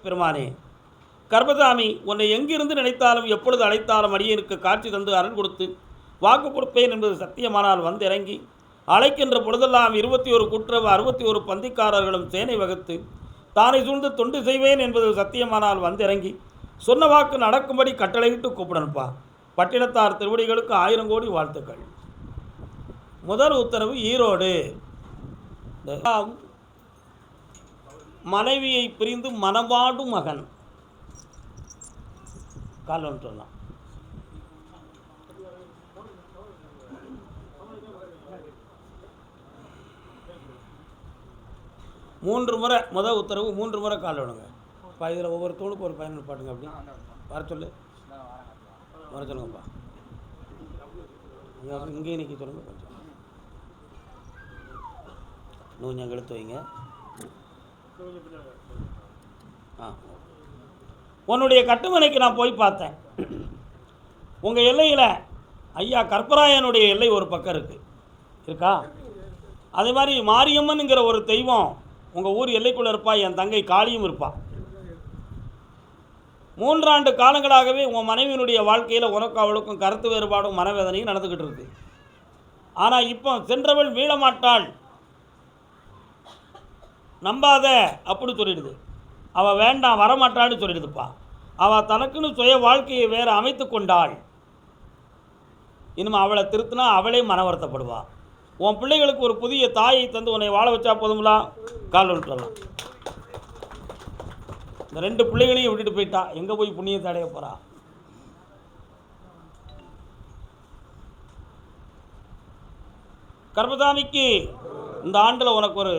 பெருமானே, கர்மசாமி, உன்னை எங்கிருந்து நினைத்தாலும் எப்பொழுது அழைத்தாலும் அடியேனுக்கு காட்சி தந்து அருள் கொடுத்து வாக்கு கொடுப்பேன் என்பது சத்தியமானால் வந்து இறங்கி அழைக்கின்ற பொழுதெல்லாம் 21 கூட்டுறவு 61 பந்திக்காரர்களும் சேனை வகுத்து தானை சூழ்ந்து தொண்டு செய்வேன் என்பது சத்தியமானால் வந்து இறங்கி சொன்ன வாக்கு நடக்கும்படி கட்டளையிட்டு கூப்பிடணுப்பா. பட்டினத்தார் திருவடிகளுக்கு 1000 கோடி வாழ்த்துக்கள். முதல் உத்தரவு ஈரோடு. மனைவியை பிரிந்து மனவாடும் மகன் காலம் சொல்லலாம். மூன்று முறை முதல் உத்தரவு 3 முறை கால் விடுங்க. இப்போ இதில் ஒவ்வொரு தூணுக்கு ஒரு பயன் பாட்டுங்க. அப்படி வர சொல்லு, வர சொல்லுங்கப்பா. இங்கே நிற்க சொல்லுங்க. கொஞ்சம் கொஞ்சம் எடுத்து வைங்க. உன்னுடைய கட்டுமனைக்கு நான் போய் பார்த்தேன். உங்கள் எல்லையில் ஐயா கற்பராயனுடைய எல்லை ஒரு பக்கம் இருக்கா? அதே மாதிரி மாரியம்மன்ங்கிற ஒரு தெய்வம் உங்கள் ஊர் எல்லைக்குள்ளே இருப்பா. என் தங்கை காளியும் இருப்பா. 3 ஆண்டு காலங்களாகவே உன் மனைவியினுடைய வாழ்க்கையில் உனக்கு அவளுக்கும் கருத்து வேறுபாடும் மனவேதனையும் நடந்துக்கிட்டு இருக்கு. ஆனால் இப்போ சென்றவள் மீளமாட்டாள், நம்பாத அப்படி சொல்லிடுது. அவள் வேண்டாம் வரமாட்டான்னு சொல்லிடுதுப்பா. அவள் தனக்குன்னு சுய வாழ்க்கையை வேறு அமைத்து கொண்டாள். இனிமே அவளை திருத்தினா அவளே மன வருத்தப்படுவாள். உன் பிள்ளைகளுக்கு ஒரு புதிய தாயை தந்து உன்னை வாழ வச்சா போதுங்களா? கால் விட்டுறலாம். இந்த 2 பிள்ளைகளையும் விட்டுட்டு போயிட்டா எங்கே போய் புண்ணியத்தை அடைய போகிறா? கர்மசாமிக்கு இந்த ஆண்டில் உனக்கு ஒரு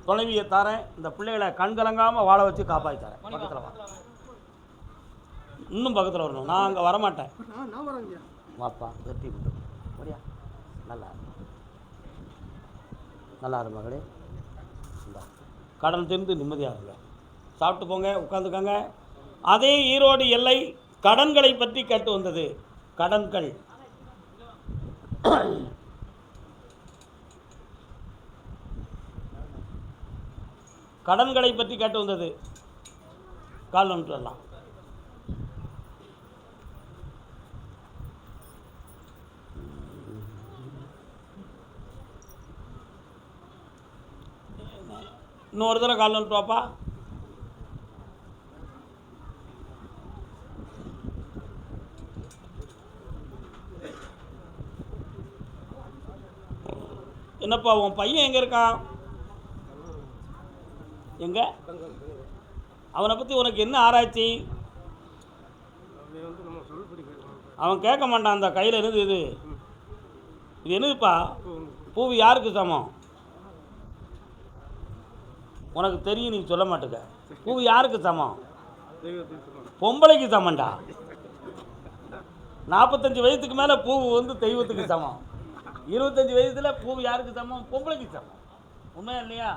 துணைவியை தரேன். இந்த பிள்ளைகளை கண்கலங்காமல் வாழ வச்சு காப்பாற்றி தரேன். பக்கத்தில் வா, இன்னும் பக்கத்தில் வரணும். நான் அங்கே வரமாட்டேன். வாப்பா, வெட்டி விட்டு முடியா. நல்லா இரு மகளே. கடன் தெரிந்து நிம்மதியாக இருங்க. சாப்பிட்டு போங்க, உட்காந்துக்கங்க. அதே ஈரோடு எல்லை கடன்களை பற்றி கேட்டு வந்தது. கடன்களை பற்றி கேட்டு வந்தது. கால் வந்துட்டு வரலாம். இன்னொரு தடவை கால் வந்துட்டு வாப்பா. என்னப்பா உன் பையன் எங்கே இருக்கான்? எங்கே? அவனை பற்றி உனக்கு என்ன ஆராய்ச்சி? அவன் கேட்க மாட்டான். அந்த கையில் என்னது இது என்னதுப்பா? பூவி யாருக்கு சமம்? உனக்கு தெரியும், நீ சொல்ல மாட்டேங்க. பூவி யாருக்கு சமம்? பொம்பளைக்கு சமம்டா. 45 வயசுக்கு மேலே பூவு வந்து தெய்வத்துக்கு சமம். 25 வயசுல பூவு யாருக்கு சமம்? பொம்பளைக்கு சமம். உண்மையா இல்லையா?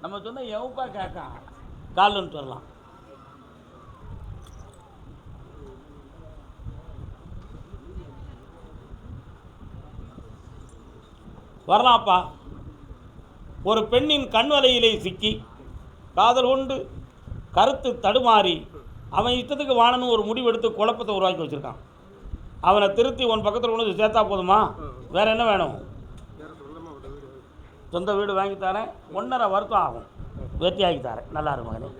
நம்ம சொன்ன எவப்பா கேட்க. கால் வந்துட்டு வரலாம். வரலாம்ப்பா. ஒரு பெண்ணின் கண்வலையிலே சிக்கி காதல் கொண்டு கருத்து தடுமாறி அவன் இஷ்டத்துக்கு வாழணும் ஒரு முடிவெடுத்து குழப்பத்தை உருவாக்கி வச்சுருக்கான். அவனை திருத்தி உன் பக்கத்தில் கொண்டு வந்து சேர்த்தா போதுமா? வேறு என்ன வேணும்? சொந்த வீடு வாங்கி தரேன். 1.5 வருஷம் ஆகும். வெற்றி ஆகி தரேன். நல்லா இரு மகனே.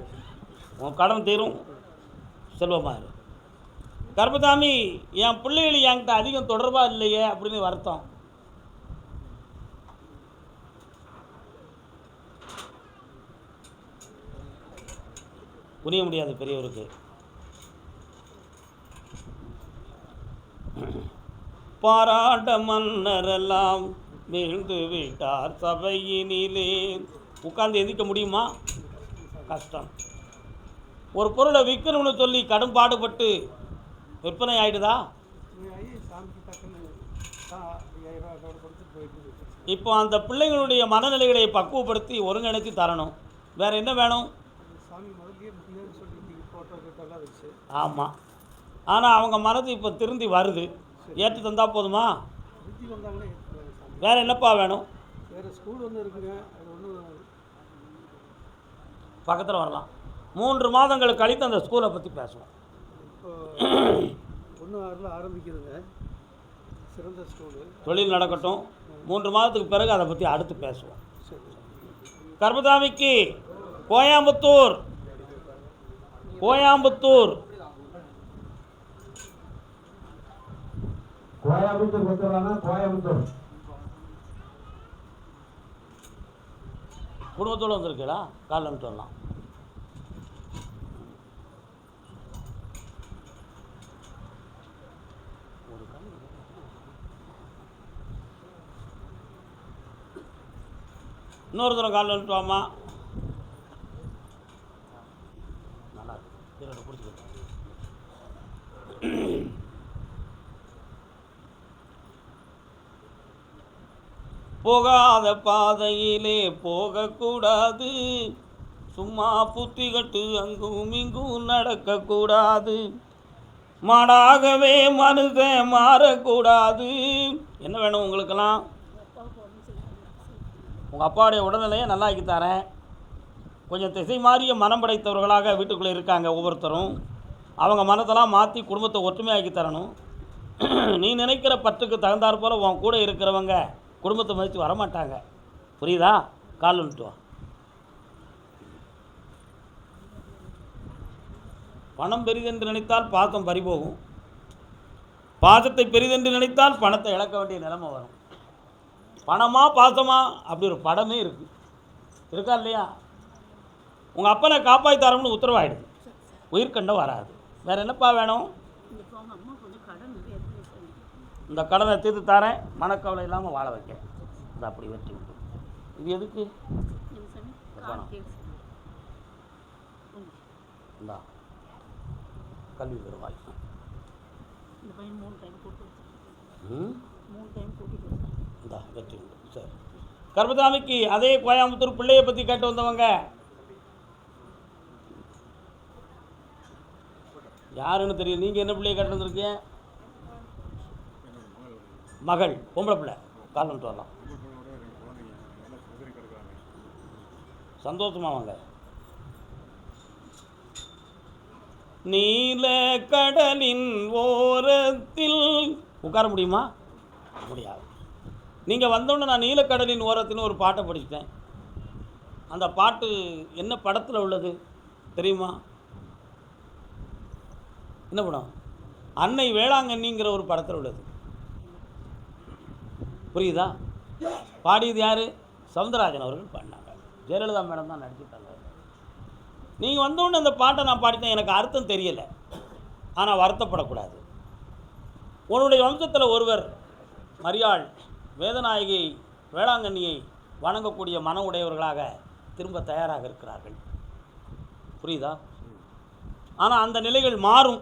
உன் கடன் தீரும். செல்வமாக இரு. கர்மசாமி, என் பிள்ளைகள் என்கிட்ட அதிகம் தொடர்பாக இல்லையே அப்படின்னு வருத்தம். புரிய முடியாது பெரியவருக்கு. பாராட்ட மன்னரெல்லாம் வீழ்ந்து விட்டார் சபையினிலே. உட்கார்ந்து எந்திக்க முடியுமா? கஷ்டம். ஒரு பொருளை விற்கணும்னு சொல்லி கடும் பாடுபட்டு விற்பனை ஆகிடுதா? இப்போ அந்த பிள்ளைங்களுடைய மனநிலைகளை பக்குவப்படுத்தி ஒருங்கிணைத்து தரணும். வேறு என்ன வேணும்? ஆமாம். ஆனால் அவங்க மனது இப்போ திருந்தி வருது. ஏற்று தந்தால் போதுமா? வேறு என்னப்பா வேணும்? பக்கத்தில் வரலாம். 3 மாதங்கள் கழித்து அந்த ஸ்கூலை பற்றி பேசுவோம். இப்போ 1/6 ஆரம்பிக்குதுங்க சிறந்த ஸ்கூலு. தொழில் நடக்கட்டும். 3 மாதத்துக்கு பிறகு அதை பற்றி அடுத்து பேசுவோம். சரி. கர்மசாமிக்கு கோயம்புத்தூர் கோயம்புத்தூர் குடும்பத்தோடு வந்திருக்கீங்களா? காலைல சொல்லலாம். இன்னொரு தரம் காலில் வந்துட்டு வாமா. நல்லா இருக்கு, பிடிச்சிக்கிட்டு. போகாத பாதையிலே போகக்கூடாது, சும்மா புத்தி கட்டு அங்கும் இங்கும் நடக்கக்கூடாது, மாடாகவே மனுஷன் மாறக்கூடாது. என்ன வேணும் உங்களுக்கெல்லாம்? உங்கள் அப்பாவுடைய உடல்நிலையை நல்லா ஆக்கி தரேன். கொஞ்சம் திசை மாறிய மனம் படைத்தவர்களாக வீட்டுக்குள்ளே இருக்காங்க ஒவ்வொருத்தரும். அவங்க மனத்தெல்லாம் மாற்றி குடும்பத்தை ஒற்றுமையாக்கி தரணும். நீ நினைக்கிற பற்றுக்கு தகுந்தாற் போல் உன் கூட இருக்கிறவங்க குடும்பத்தை மதித்து வரமாட்டாங்க. புரியுதா? கால் வந்துட்டு வா. பணம் பெரிதென்று நினைத்தால் பாசம் பறிபோகும், பாசத்தை பெரிதென்று நினைத்தால் பணத்தை இழக்க வேண்டிய நிலைமை வரும். பணமா பாசமா அப்படி ஒரு படமே இருக்குது, இருக்கா இல்லையா? உங்கள் அப்பனை காப்பாற்றி தரோம்னு உத்தரவாயிடுது, உயிர்கண்டம் வராது. வேறு என்னப்பா வேணும்? இந்த கடனை தீர்த்து தரேன், மனக்கவலை இல்லாமல் வாழ வைக்க. இந்த அப்படி வெற்றி உண்டு. இது எதுக்கு? இந்தா கல்வி வருவாய். இந்தா வெற்றி உண்டு. சரி. கர்மசாமிக்கு அதே கோயம்புத்தூர் பிள்ளையை பற்றி கேட்டு வந்தவங்க யாருன்னு தெரியும். நீங்கள் என்ன பிள்ளையை கேட்டு வந்திருக்கீங்க? மகள், பொம்பளை பிள்ளை. கால் வந்துட்டு வரலாம். சந்தோஷமா வாங்க. நீல கடலின் ஓரத்தில் உட்கார முடியுமா? முடியாது. நீங்கள் வந்தோடனே நான் நீலக்கடலின் ஓரத்தின்னு ஒரு பாட்டை படிச்சிட்டேன். அந்த பாட்டு என்ன படத்தில் உள்ளது தெரியுமா? என்ன படம்? அன்னை வேளாங்கண்ணிங்கிற ஒரு படத்தில் உள்ளது. புரியுதா? பாடியது யார்? சவுந்தரராஜன் அவர்கள் பாடினாங்க. ஜெயலலிதா மேடம் தான் நடிச்சுட்டாங்க. நீங்கள் வந்தோடனே அந்த பாட்டை நான் பாடித்தேன். எனக்கு அர்த்தம் தெரியலை, ஆனால் வருத்தப்படக்கூடாது. உன்னுடைய வம்சத்தில் ஒருவர் மரியாள் வேதநாயகி வேளாங்கண்ணியை வணங்கக்கூடிய மன உடையவர்களாக திரும்ப தயாராக இருக்கிறார்கள். புரியுதா? ஆனால் அந்த நிலைகள் மாறும்.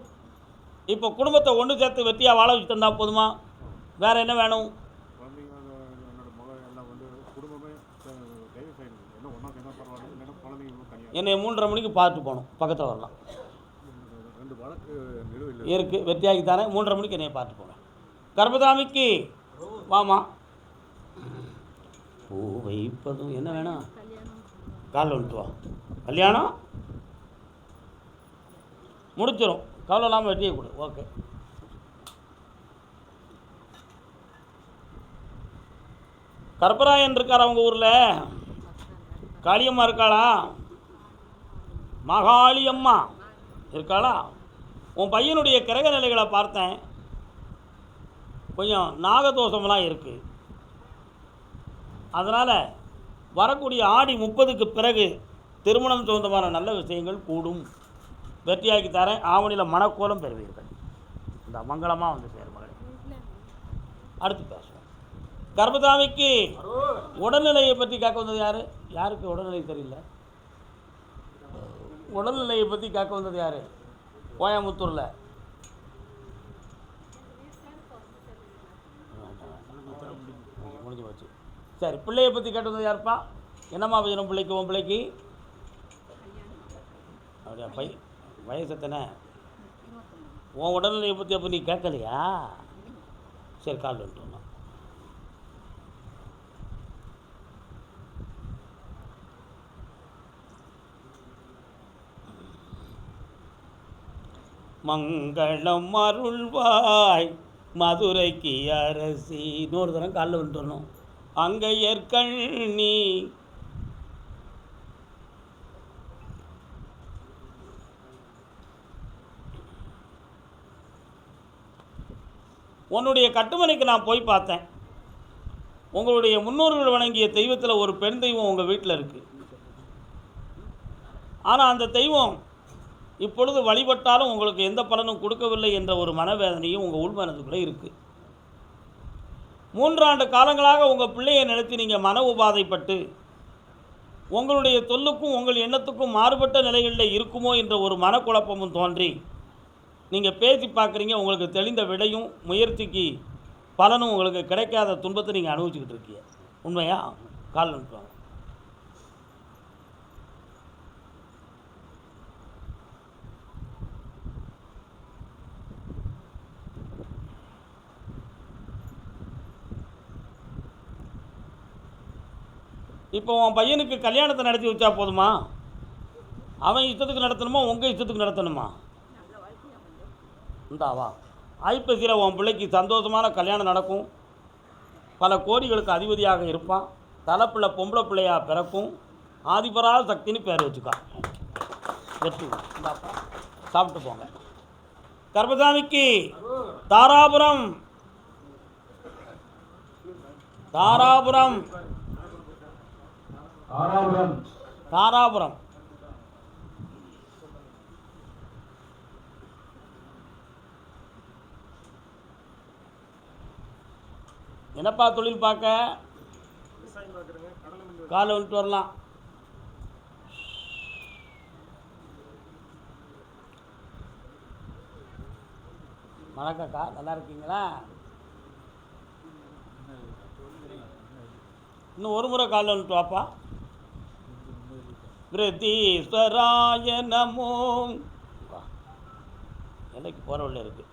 இப்போ குடும்பத்தை ஒன்று சேர்த்து வெற்றியாக வாழ வச்சு தந்தால் போதுமா? வேறு என்ன வேணும்? என்னை 3:30 மணிக்கு பார்த்துட்டு போகணும், பக்கத்தில் வரலாம். இருக்குது, வெற்றியாகி தரேன். 3:30 மணிக்கு என்னை பார்த்து போங்க. கர்மசாமிக்கு வாமா. பூ வைப்பதும் என்ன வேணும்? காலில் வந்துட்டு வா. கல்யாணம் முடிச்சிடும், கவலை இல்லாமல் வெற்றியை கொடு. ஓகே. கற்பராயன் இருக்கார் அவங்க ஊரில். காளியம்மா இருக்காளா? மகாளியம்மா இருக்காளா? உன் பையனுடைய கிரக நிலைகளை பார்த்தேன், கொஞ்சம் நாகதோஷம்லாம் இருக்குது. அதனால் வரக்கூடிய ஆடி 30க்கு பிறகு திருமணம் சொந்தமான நல்ல விஷயங்கள் கூடும். வெற்றியாக்கி தரேன். ஆவணியில் மனக்கோலம் பெறுவீர்கள். இந்த மங்களமாக வந்து சேரும் மகளே. அடுத்து பேசுவோம். கர்மசாமிக்கு உடல்நிலையை பற்றி கேட்க வந்தது யார்? யாருக்கு உடல்நிலை தெரியல? உடல்நிலையை பற்றி கேட்க வந்தது யார்? கோயம்புத்தூரில் முடிஞ்சு போச்சு. சரி, பிள்ளையை பற்றி கேட்டு வந்தது யாருப்பா? என்னம்மா பையனும் பிள்ளைக்கு? உன் பிள்ளைக்கு அப்படியா? வயசு எத்தனை? உன் உடல்நிலையை பற்றி அப்போ நீ கேட்கலையா? சரி, கால் வந்துட்டோம். மங்களம் அருள்வாய் மதுரைக்கு அரசி. இன்னொரு தரம் காலில் வந்துடணும். அங்கையற்கண்ணி உன்னுடைய கட்டுமனைக்கு நான் போய் பார்த்தேன். உங்களுடைய முன்னோர்கள் வணங்கிய தெய்வத்தில் ஒரு பெண் தெய்வம் உங்கள் வீட்டில் இருக்குது. ஆனால் அந்த தெய்வம் இப்பொழுது வழிபட்டாலும் உங்களுக்கு எந்த பலனும் கொடுக்கவில்லை என்ற ஒரு மனவேதனையும் உங்கள் உள்மனதுக்குள்ளே இருக்குது. 3 ஆண்டு காலங்களாக உங்கள் பிள்ளையை நினைத்து நீங்கள் மன உபாதைப்பட்டு உங்களுடைய சொல்லுக்கும் உங்கள் எண்ணத்துக்கும் மாறுபட்ட நிலைகளில் இருக்குமோ என்ற ஒரு மனக்குழப்பமும் தோன்றி நீங்கள் பேசி பார்க்குறீங்க. உங்களுக்கு தெளிந்த விடையும் முயற்சிக்கு பலனும் உங்களுக்கு கிடைக்காத துன்பத்தை நீங்கள் அனுபவிச்சுக்கிட்டு இருக்கீங்க. உண்மையா? கால் நிறுத்துவாங்க. இப்போ உன் பையனுக்கு கல்யாணத்தை நடத்தி வச்சா போதுமா? அவன் இஷ்டத்துக்கு நடத்தணுமா, உங்கள் இஷ்டத்துக்கு நடத்தணுமா? இந்தாவா ஐப்பசியில் உன் பிள்ளைக்கு சந்தோஷமான கல்யாணம் நடக்கும். பல கோடிகளுக்கு அதிபதியாக இருப்பான். தலைப்பிள்ளை பொம்பளை பிள்ளையாக பிறக்கும். ஆதிபரால் சக்தின்னு பேர் வச்சுக்கா. வெற்றி. இந்தாப்பா சாப்பிட்டு போங்க. கர்பசாமிக்கு தாராபுரம் தாராபுரம் தாராபுரம் தாராபுரம். என்னப்பா தொழில் பார்க்க? காலை வந்துட்டு வரலாம். வணக்கக்கா, நல்லா இருக்கீங்களா? இன்னும் ஒரு முறை காலைல வந்துட்டு வாப்பா. பிரதீஸ்வராய நமோ. எல்லைக்கு போகிறவள்ள இருக்குது.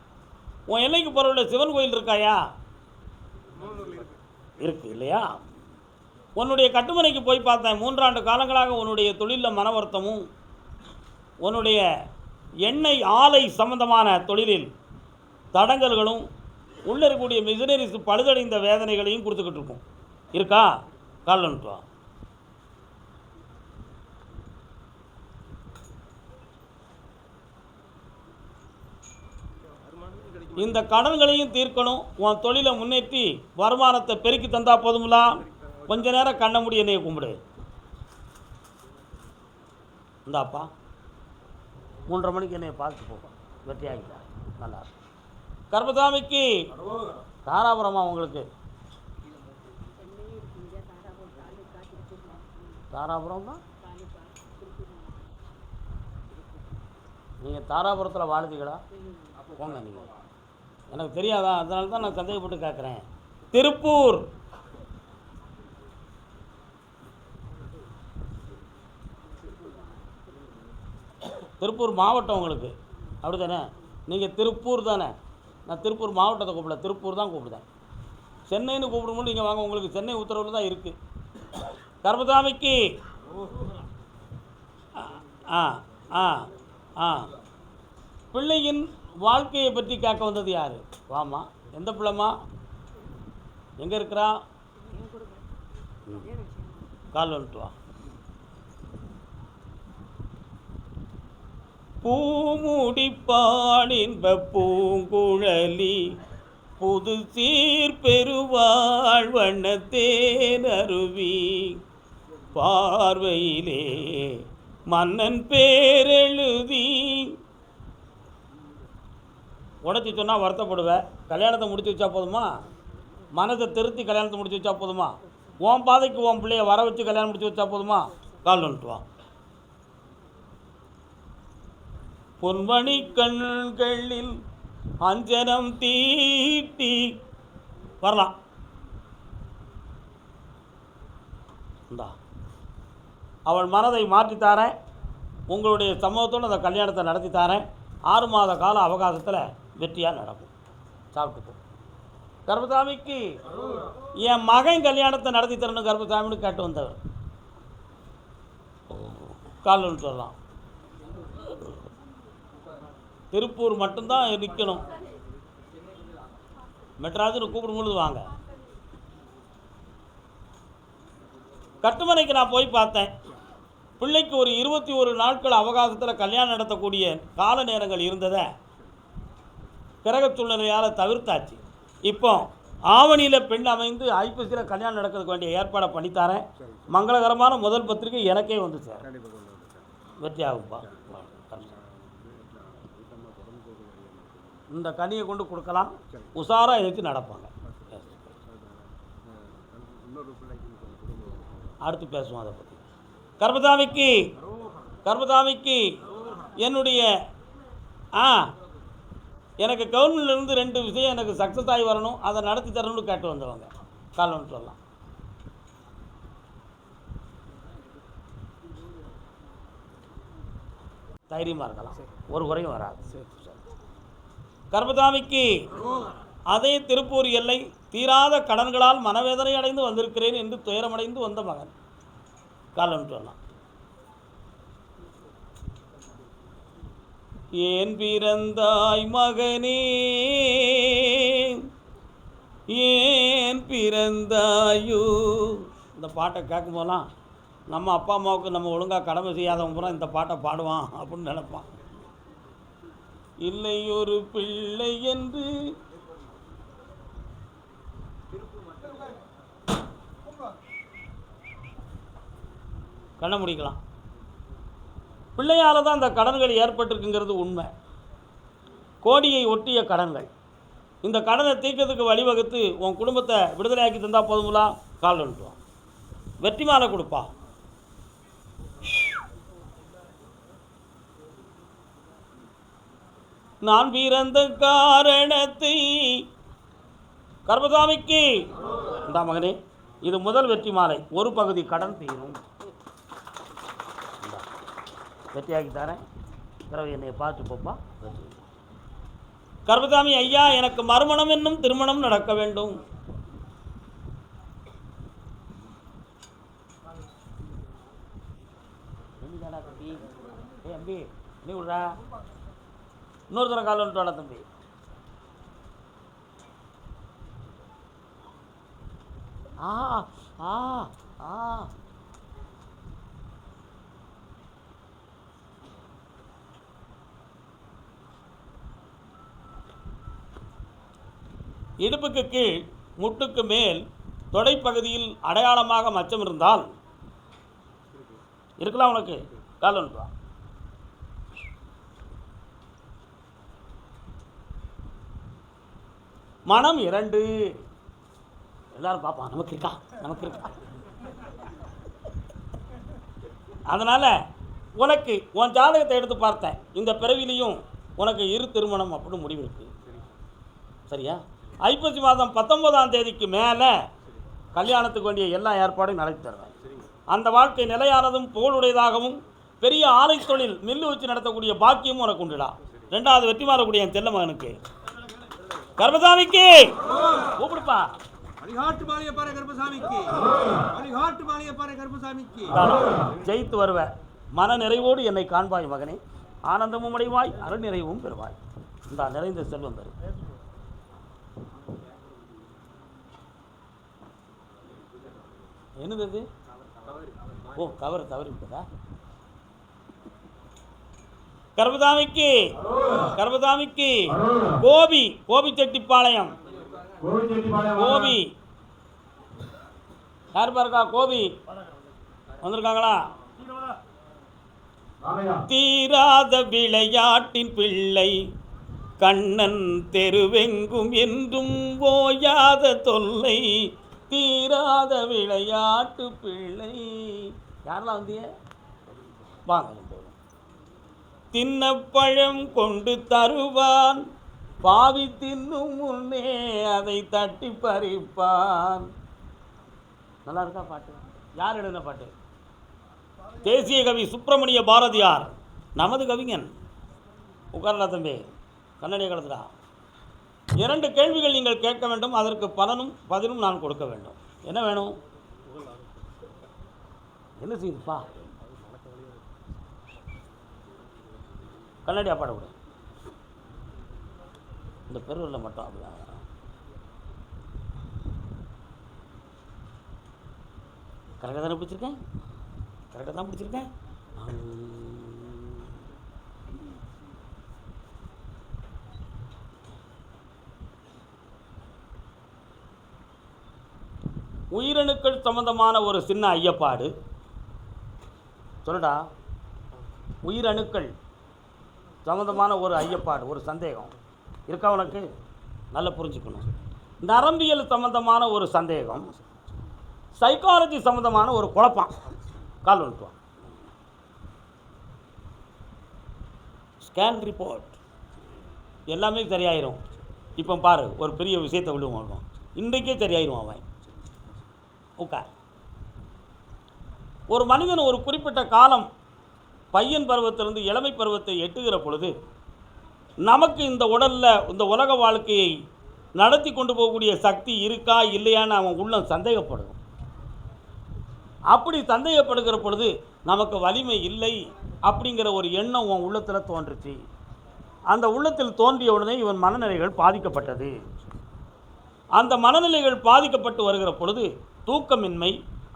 உன் எல்லைக்கு போகிறவள்ள சிவன் கோயில் இருக்காயா? இருக்கு இல்லையா? உன்னுடைய கட்டுமனைக்கு போய் பார்த்தேன். 3 ஆண்டு காலங்களாக உன்னுடைய தொழிலில் மன வருத்தமும் உன்னுடைய எண்ணெய் ஆலை சம்பந்தமான தொழிலில் தடங்கல்களும் உள்ளே இருக்கக்கூடிய மிஷினரிஸ் பழுதடைந்த வேதனைகளையும் கொடுத்துக்கிட்டு இருக்கும். இருக்கா? கால் வந்துட்டு வா. இந்த கடன்களையும் தீர்க்கணும். உன் தொழிலை முன்னேற்றி வருமானத்தை பெருக்கி தந்தா போதுங்களா? கொஞ்ச நேரம் கண்ண முடி என்னையை கும்பிடு. இந்தாப்பா 3:30 மணிக்கு என்னையை பார்த்து போகும். வெற்றியாகிட்டா நல்லா. கர்பசாமிக்கு தாராபுரமா உங்களுக்கு? தாராபுரம் தான். நீங்கள் தாராபுரத்தில் வாழ்ந்தீங்களா? போங்க. நீங்கள் எனக்கு தெரியாதா? அதனால தான் நான் சந்தேகப்பட்டு கேட்குறேன். திருப்பூர் திருப்பூர் மாவட்டம் உங்களுக்கு அப்படி தானே? நீங்கள் திருப்பூர் தானே? நான் திருப்பூர் மாவட்டத்தை கூப்பிடல, திருப்பூர் தான் கூப்பிடுதேன். சென்னைன்னு கூப்பிடும்போது நீங்கள் வாங்க, உங்களுக்கு சென்னை உத்தரவில் தான் இருக்குது. கர்பசாமிக்கு பிள்ளையின் வாழ்க்கையை பற்றி கேட்க வந்தது யார்? வாமா. எந்த பிள்ளைம்மா? எங்கே இருக்கிறா? கால் வந்துட்டு வா. பூமுடிப்பான் இன்ப பூங்குழலி புது சீர் பெருவாழ் வண்ணத்தேன் அருவி பார்வையிலே மன்னன் பேரெழுதி. உடச்சி சொன்னால் வருத்தப்படுவேன். கல்யாணத்தை முடிச்சு வச்சா போதுமா? மனதை திருத்தி கல்யாணத்தை முடிச்சு வச்சா போதுமா? உன் பாதைக்கு உன் பிள்ளைய வர வச்சு கல்யாணம் முடிச்சு வச்சா போதுமா? கால் வந்துட்டு வா. பொன்மணி கண்களில் அஞ்சனம் தீட்டி வரலாம். இந்தா அவள் மனதை மாற்றித்தாரேன். உங்களுடைய சமூகத்தோடு அந்த கல்யாணத்தை நடத்தி தாரேன். 6 மாத கால அவகாசத்தில் வெற்றியாக நடக்கும். சாப்பிட்டு போ. கர்பசாமிக்கு என் மகன் கல்யாணத்தை நடத்தி தரணும் கர்பசாமின்னு கேட்டு வந்தவர். கால் ஒன்று சொல்லலாம். திருப்பூர் மட்டும்தான் நிற்கணும். மெட்ராஸில் கூப்பிடும்பொழுது வாங்க. கட்டுமனைக்கு நான் போய் பார்த்தேன். பிள்ளைக்கு ஒரு 21 நாட்கள் அவகாசத்தில் கல்யாணம் நடத்தக்கூடிய கால நேரங்கள் இருந்ததை கிரக சூழ்நிலையால் தவிர்த்தாச்சு. இப்போ ஆவணியில் பெண் அமைந்து ஐப்பசியில் கல்யாணம் நடக்கிறதுக்கு வேண்டிய ஏற்பாடை பண்ணித்தாரேன். மங்களகரமான முதல் பத்திரிகை எனக்கே வந்து சார் வெற்றி ஆகும்பா. இந்த கனியை கொண்டு கொடுக்கலாம், உஷாராக எடுத்து நடப்பாங்க. அடுத்து பேசுவோம் அதை பற்றி. கர்மதாமிக்கு என்னுடைய எனக்கு கவர்மெண்ட்லேருந்து 2 விஷயம் எனக்கு சக்ஸஸ் ஆகி வரணும், அதை நடத்தி தரணும்னு கேட்டு வந்தவங்க கால் வந்து சொல்லலாம். தைரியமாக இருக்கலாம், ஒரு குறையும் வராது. கர்மதாமிக்கு அதே திருப்பூர் எல்லை தீராத கடன்களால் மனவேதனை அடைந்து வந்திருக்கிறேன் என்று துயரமடைந்து வந்த மகன் கால் வந்து சொல்லலாம். ஏன் பிறந்தாய் மகனே, ஏன் பிறந்தாயோ. இந்த பாட்டை கேட்கும் போதெல்லாம் நம்ம அப்பா அம்மாவுக்கு நம்ம ஒழுங்காக கடமை செய்யாதவங்க பூரா இந்த பாட்டை பாடுவான் அப்படின்னு நினைப்பான். இல்லை ஒரு பிள்ளை என்று கண்ண முடிக்கலாம். பிள்ளையால் தான் அந்த கடன்கள் ஏற்பட்டிருக்குங்கிறது உண்மை. கோடியை ஒட்டிய கடன்கள். இந்த கடனை தீர்க்கிறதுக்கு வழிவகுத்து உன் குடும்பத்தை விடுதலையாக்கி தந்தால் போதுங்களா, கால் வந்துடுவான். வெற்றி மாலை கொடுப்பா. நான் பிறந்த காரணத்தை கர்மசாமிக்கு இந்த மகனே, இது முதல் வெற்றி மாலை. ஒரு பகுதி கடன் தீரும். வெற்றியாக்கி தரேன். பிறகு என்னை பார்த்து போப்பா. கர்மசாமி ஐயா, எனக்கு மறுமணம் என்னும் திருமணம் நடக்க வேண்டும். தம்பி நீ விட்றா, இன்னொரு தரம் கால் வந்துட்டு வாடா தம்பி. ஆ ஆ ஆ இடுப்புக்கு கீழ் முட்டுக்கு மேல் தொடைப்பகுதியில் அடையாளமாக மச்சம் இருந்தால் இருக்கலாம். உனக்கு கால் வந்துட்டு வா. மனம் 2. எல்லாரும் பார்ப்பான், நமக்கு இருக்கா. அதனால் உனக்கு உன் ஜாதகத்தை எடுத்து பார்த்தேன். இந்த பிறவிலையும் உனக்கு 2 திருமணம் அப்படின்னு முடிவு இருக்கு. சரியா? ஐப்பசி மாதம் 19ஆம் தேதிக்கு மேலே கல்யாணத்துக்கு வேண்டிய எல்லா ஏற்பாடும் நடத்தி தருவேன். அந்த வாழ்க்கை நிலையானதும் புகழுடையதாகவும் பெரிய ஆலை தொழில் மில்லு வச்சு நடத்தக்கூடிய பாக்கியமும் உனக்கு உண்டுடா. 2வது வெற்றி மாறக்கூடிய என் செல்ல மகனுக்கு கர்மசாமிக்கு கூப்பிடுப்பா. ஜெயித்து வருவ. மன நிறைவோடு என்னை காண்பாய் மகனே. ஆனந்தமும் அடைவாய், அருள் நிறைவும் பெறுவாய். இந்த நிறைந்த செல்வம் பெறும். என்னது? ஓ, தவறி விட்டதா? கர்மசாமிக்கு கோபிச்செட்டிப்பாளையம் கோபி யார் பாருக்கா? கோபி வந்திருக்காங்களா? தீராத விளையாட்டின் பிள்ளை கண்ணன் தெருவெங்கும் என்றும் ஓயாத தொல்லை. தீராத விளையாட்டு பிள்ளை. யாரெல்லாம் வந்திய? வாங்க. தின்னப்பழம் கொண்டு தருவான், பாவி தின்னும் முன்னே அதை தட்டி பறிப்பான். நல்லா இருக்கா பாட்டு? யார் எழுதின பாட்டு? தேசிய கவி சுப்பிரமணிய பாரதியார், நமது கவிஞன். உட்காரலா தம்பி, கண்ணடிய கலத்துடா. 2 கேள்விகள் நீங்கள் கேட்க வேண்டும். அதற்கு பலனும் பதிலும் நான் கொடுக்க வேண்டும். என்ன வேணும்? என்ன செய்யுதுப்பா? கண்ணாடி அப்பாட கூட இந்த பெருவில் மட்டும் அப்படிதான். கரெக்டாக தானே பிடிச்சிருக்கேன்? கரெக்டாக தான் பிடிச்சிருக்கேன். உயிரணுக்கள் சம்பந்தமான ஒரு சின்ன ஐயப்பாடு சொல்லுடா. உயிரணுக்கள் சம்பந்தமான ஒரு ஐயப்பாடு, ஒரு சந்தேகம் இருக்கா உனக்கு? நல்லா புரிஞ்சுக்கணும். நரம்பியல் சம்பந்தமான ஒரு சந்தேகம், சைக்காலஜி சம்பந்தமான ஒரு குழப்பம். கால் வந்துட்டுவான். ஸ்கேன் ரிப்போர்ட் எல்லாமே சரியாயிரும். இப்போ பாரு, ஒரு பெரிய விஷயத்தை விடுவான், இன்றைக்கே சரியாயிரும் அவன். உட்கார். ஒரு மனிதன் ஒரு குறிப்பிட்ட காலம் பையன் பருவத்திலிருந்து இளமை பருவத்தை எட்டுகிற பொழுது நமக்கு இந்த உடலில் இந்த உலக வாழ்க்கையை நடத்தி கொண்டு போகக்கூடிய சக்தி இருக்கா இல்லையான்னு அவன் உள்ளம் சந்தேகப்படும். அப்படி சந்தேகப்படுகிற பொழுது நமக்கு வலிமை இல்லை அப்படிங்கிற ஒரு எண்ணம் உன் உள்ளத்தில் தோன்றுச்சு. அந்த உள்ளத்தில் தோன்றிய உடனே இவன் மனநிலைகள் பாதிக்கப்பட்டது. அந்த மனநிலைகள் பாதிக்கப்பட்டு வருகிற பொழுது தூக்கமின்மை,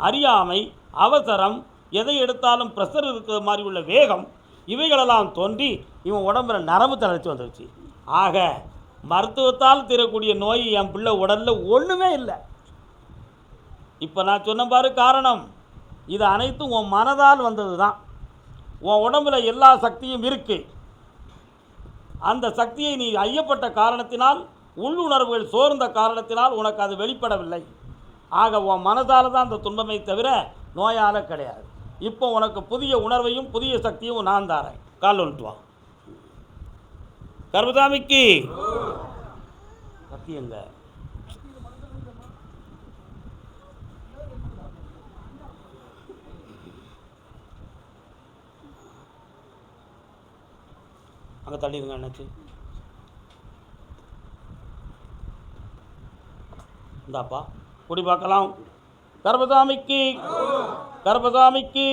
அறியாமை, அவசரம், எதை எடுத்தாலும் ப்ரெஷர் இருக்கிற மாதிரி உள்ள வேகம், இவைகளெல்லாம் தோன்றி இவன் உடம்புல நரம்பு தளர்ச்சி வந்துருச்சு. ஆக மருத்துவத்தால் தீரக்கூடிய நோய் என் பிள்ளை உடலில் ஒன்றுமே இல்லை. இப்போ நான் சொன்ன பாரு காரணம், இது அனைத்தும் உன் மனதால் வந்தது தான். உன் உடம்புல எல்லா சக்தியும் இருக்கு. அந்த சக்தியை நீ ஐயப்பட்ட காரணத்தினால், உள்ளுணர்வுகள் சோர்ந்த காரணத்தினால் உனக்கு அது வெளிப்படவில்லை. ஆக உன் மனதால் தான் அந்த துன்பமே தவிர நோயால் கிடையாது. இப்போ உனக்கு புதிய உணர்வையும் புதிய சக்தியும் நான் தாரேன். கால் வந்துட்டு வா. கர்மசாமிக்கு சக்தியங்க அங்கே தள்ளிடுங்க அண்ணாச்சி. இந்தாப்பா குடி பார்க்கலாம். கர்மசாமிக்கு கர்மசாமிக்கு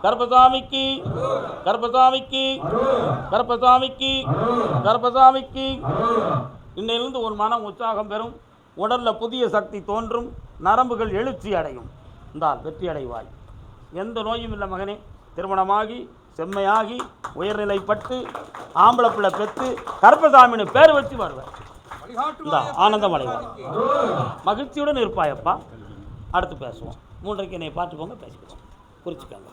கர்மசாமிக்கு கர்மசாமிக்கு கர்மசாமிக்கு கர்மசாமிக்கு. இன்னையிலிருந்து ஒரு மனம் உற்சாகம் பெறும், உடலில் புதிய சக்தி தோன்றும், நரம்புகள் எழுச்சி அடையும். இந்தால் வெற்றி அடைவாய். எந்த நோயும் இல்லை மகனே. திருமணமாகி செம்மையாகி உயர்நிலைப்பட்டு ஆம்பளை பிள்ளை பெற்று கர்மசாமின்னு பேர் வச்சு வருவேன். இந்த ஆனந்தம் அடைவார், மகிழ்ச்சியுடன் இருப்பாயப்பா. அடுத்து பேசுவோம். 3:30 என்னை பார்த்து போங்க, பேசிக்குவோம். குறிச்சிக்காங்க.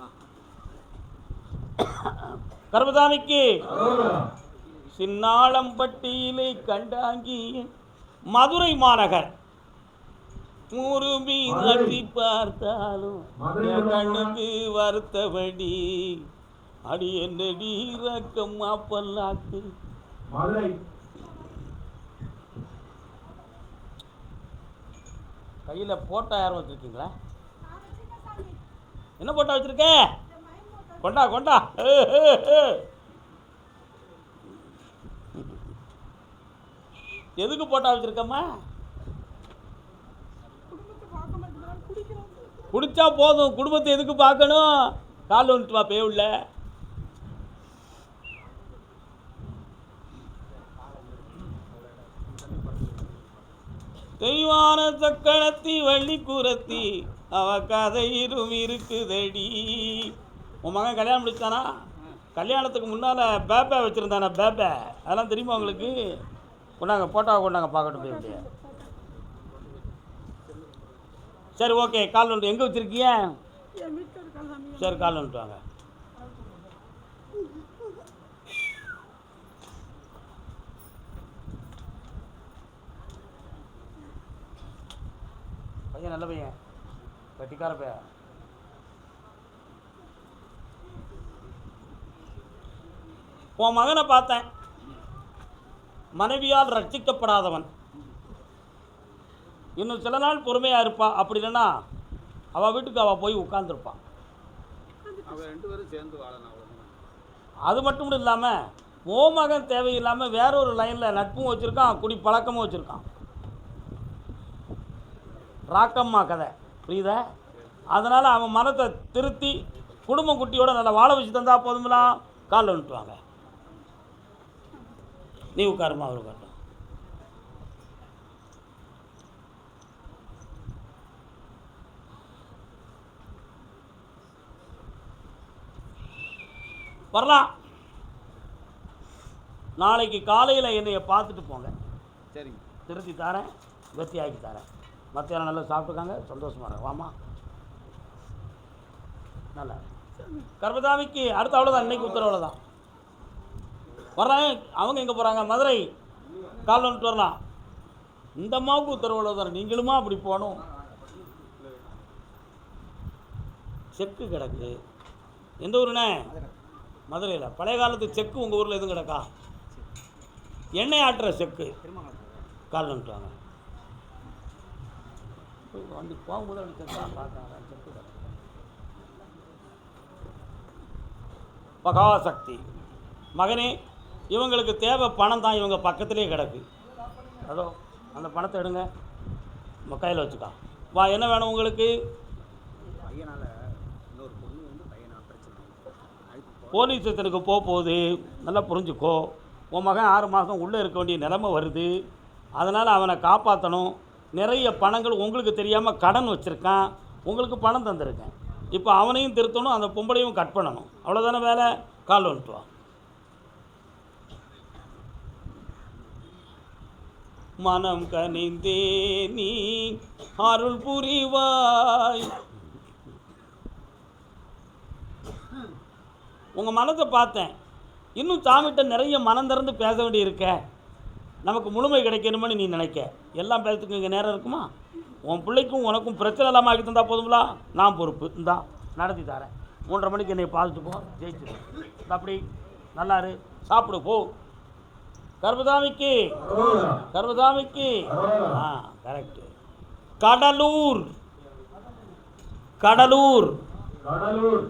கர்மசாமிக்கு சின்னாளம்பட்டியிலே கண்டாங்கி மதுரை மாநகர் முருமி நட்டி பார்த்தாலும் கண்ணுக்கு வருத்தபடி அடி என்னடி ரக்கம் மாப்பல்லாக்கு. கையில் போட்டா யாரும் வச்சுருக்கீங்களா? என்ன போட்டா வச்சுருக்க? கொண்டா கொண்டா. எதுக்கு போட்டா வச்சுருக்கம்மா? குடிச்சா போதும், குடும்பத்தை எதுக்கு பார்க்கணும்? கால் வந்துட்டு வா பே உள்ள. தெய்வான சக்கரத்தி வள்ளி கூரத்தி அவ கதையிலும் இருக்குதடி. உன் மகன் கல்யாணம் முடிச்சானா? கல்யாணத்துக்கு முன்னால் பேப்பை வச்சுருந்தானே, பேப்பை அதெல்லாம் தெரியுமா உங்களுக்கு? கொண்டாங்க போட்டோவை கொண்டாங்க பார்க்கட்டும் போய் இப்படியே. சரி ஓகே, கால் வந்துட்டு எங்கே வச்சுருக்கீங்க? சரி கால் வந்துட்டு வாங்க. பையன் நல்ல பையன், கட்டிக்கார பையன். உன் மகனை பார்த்தேன், மனைவியால் ரட்சிக்கப்படாதவன். இன்னும் சில நாள் பொறுமையாக இருப்பா. அப்படி இல்லைன்னா அவள் வீட்டுக்கு அவள் போய் உட்காந்துருப்பான். அது மட்டும் இல்லாமல் ஓ மகன் தேவையில்லாமல் வேற ஒரு லைனில் நட்பும் வச்சுருக்கான், குடி பழக்கமும் வச்சுருக்கான். ராக்கம்மா கதை புரியுதா? அதனால் அவன் மனத்தை திருத்தி குடும்பம் குட்டியோட நல்லா வாழ வச்சு தந்தா போதுமெல்லாம். காலில் வந்துட்டுவாங்க. நீ உட்காருமா, அவர் உட்காரட்டும். வரலாம். நாளைக்கு காலையில் என்னைய பார்த்துட்டு போங்க. சரிங்க. திருத்தி தரேன், வெற்றி ஆக்கி தரேன். மத்தியானம் நல்லா சாப்பிட்டுக்காங்க, சந்தோஷமாக இருங்க. வாமா, நல்லா கர்மசாமிக்கு அடுத்த அவ்வளோதான். இன்னைக்கு உத்தரவு தான். வர்றேன். அவங்க எங்கே போகிறாங்க? மதுரை. கால் வந்துட்டு வரலாம். இந்த அம்மாவுக்கு உத்தரவு தான். நீங்களுமா அப்படி போகணும்? செக்கு கிடக்கு. எந்த ஊருண்ணே? மதுரையில். பழைய காலத்து செக்கு உங்கள் ஊரில் எதுவும் கிடக்கா? எண்ணெய் ஆட்டுற செக்கு. கால் வந்துட்டு வாங்க. வண்டி போகும்போது அப்படி செக்காக பார்த்தாங்க. செக்கு கிடக்கு. மகாசக்தி மகனே, இவங்களுக்கு தேவை பணம் தான். இவங்க பக்கத்திலே கிடக்கு. அதோ அந்த பணத்தை எடுங்க, நம்ம கையில் வச்சுக்கா. வா, என்ன வேணும் உங்களுக்கு? பையனால் இன்னொரு பொண்ணு வந்து பையனால் பிரச்சனை. போலீஸ் ஸ்டேஷனுக்கு போகுது. நல்லா புரிஞ்சுக்கோ. உன் மகன் 6 மாதம் உள்ளே இருக்க வேண்டிய நிலைமை வருது. அதனால் அவனை காப்பாற்றணும். நிறைய பணங்கள் உங்களுக்கு தெரியாமல் கடன் வச்சுருக்கான். உங்களுக்கு பணம் தந்திருக்கேன். இப்போ அவனையும் திருத்தணும், அந்த பொம்பளையும் கட் பண்ணணும். அவ்வளோதானே வேலை. கால் வந்துட்டு வா. மனம் கனிந்தே நீ அருள் புரிவாய். உங்கள் மனத்தை பார்த்தேன். இன்னும் சாமிகிட்ட நிறைய மனம் திறந்து பேச வேண்டி இருக்க. நமக்கு முழுமை கிடைக்கணும்னு நீ நினைக்க. எல்லாம் பேசுறதுக்கு இங்கே நேரம் இருக்குமா? உன் பிள்ளைக்கும் உனக்கும் பிரச்சனை இல்லாமல் ஆக்கி தந்தா போதுங்களா? நான் பொறுப்பு. இந்தா நடத்தி தரேன். 3:30 மணிக்கு என்னை பார்த்துட்டு போ. ஜெயிச்சு அப்படி நல்லாரு. சாப்பிடு போ. கர்மசாமிக்கு கர்மசாமிக்கு கரெக்டு. கடலூர் கடலூர் கடலூர்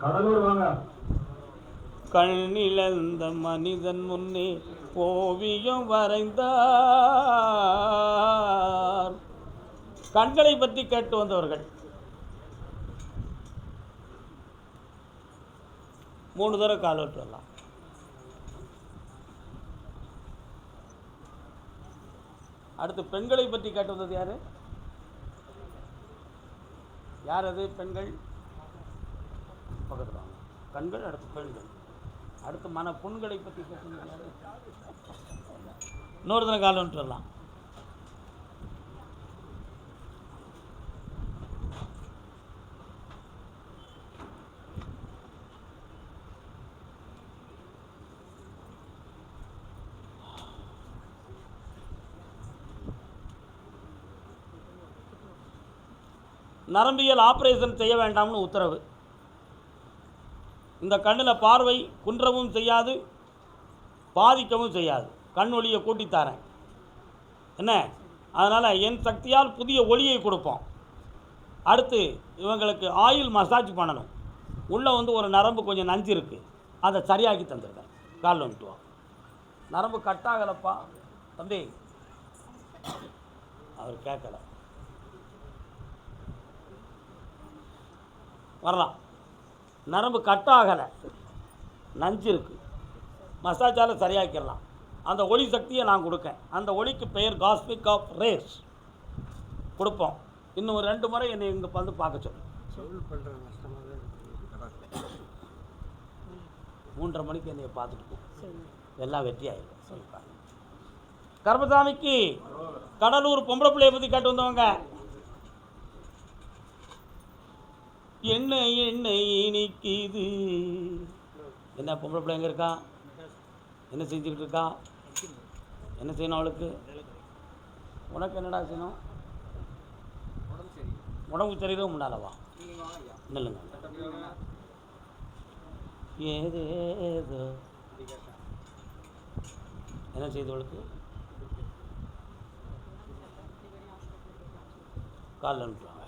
கடலூர் வாங்க. கண்ணிழந்த மனிதன் முன்னே ஓவியம் வரைந்தார். கண்களை பற்றி கேட்டு வந்தவர்கள் 3 தடவை கால் விட்டு வரலாம். அடுத்து பெண்களை பற்றி கேட்டு வந்தது யாரு? யார் அது? பெண்கள் பக்கத்தில் வாங்க. கண்கள், அடுத்து பெண்கள், அடுத்து மன புண்களை பற்றி கேட்டு யாரு? இன்னொரு தினம் கால் வந்துட்டு வரலாம். நரம்பியல் ஆப்ரேஷன் செய்ய வேண்டாம்னு உத்தரவு. இந்த கண்ணில் பார்வை குன்றவும் செய்யாது, பாதிக்கவும் செய்யாது. கண் ஒளியை கூட்டித்தாரேன் என்ன. அதனால் என் சக்தியால் புதிய ஒளியை கொடுப்போம். அடுத்து இவங்களுக்கு ஆயில் மசாஜ் பண்ணணும். உள்ளே வந்து ஒரு நரம்பு கொஞ்சம் நஞ்சு இருக்குது, அதை சரியாக்கி தந்துருக்கேன். கால் வந்துட்டு வா. நரம்பு கட்டாகலப்பா தம்பி. அவர் கேட்கல. வரலாம். நரம்பு கட்டாகலை, நஞ்சு இருக்குது, மசாஜால் சரியாக்கிடலாம். அந்த ஒளி சக்தியை நான் கொடுக்கேன். அந்த ஒளிக்கு பெயர் காஸ்மிக் ஆஃப் ரேஸ் கொடுப்போம். இன்னும் ஒரு 2 முறை என்னை இங்கே வந்து பார்க்க சொல்லு. சொல் பண்ணுற கஷ்டமாக இருக்குது. 3:30 மணிக்கு என்னை பார்த்துட்டு போ. எல்லாம் வெற்றி ஆகிடும். சொல்லிப்பாங்க. கர்மசாமிக்கு கடலூர் பொம்பளை பிள்ளையை பற்றி கேட்டு வந்தவங்க. என்ன என்ன இனிக்குது. என்ன பொம்பளை பிள்ளை எங்கே இருக்கா? என்ன செஞ்சுக்கிட்டு இருக்கா? என்ன செய்யணும் அவளுக்கு? உனக்கு என்னடா செய்யணும்? உடம்பு சரியில்லை. முன்னாலவா இல்லைங்க. ஏதேதோ என்ன செய்தவளுக்கு? காலில் அனுப்புவாங்க.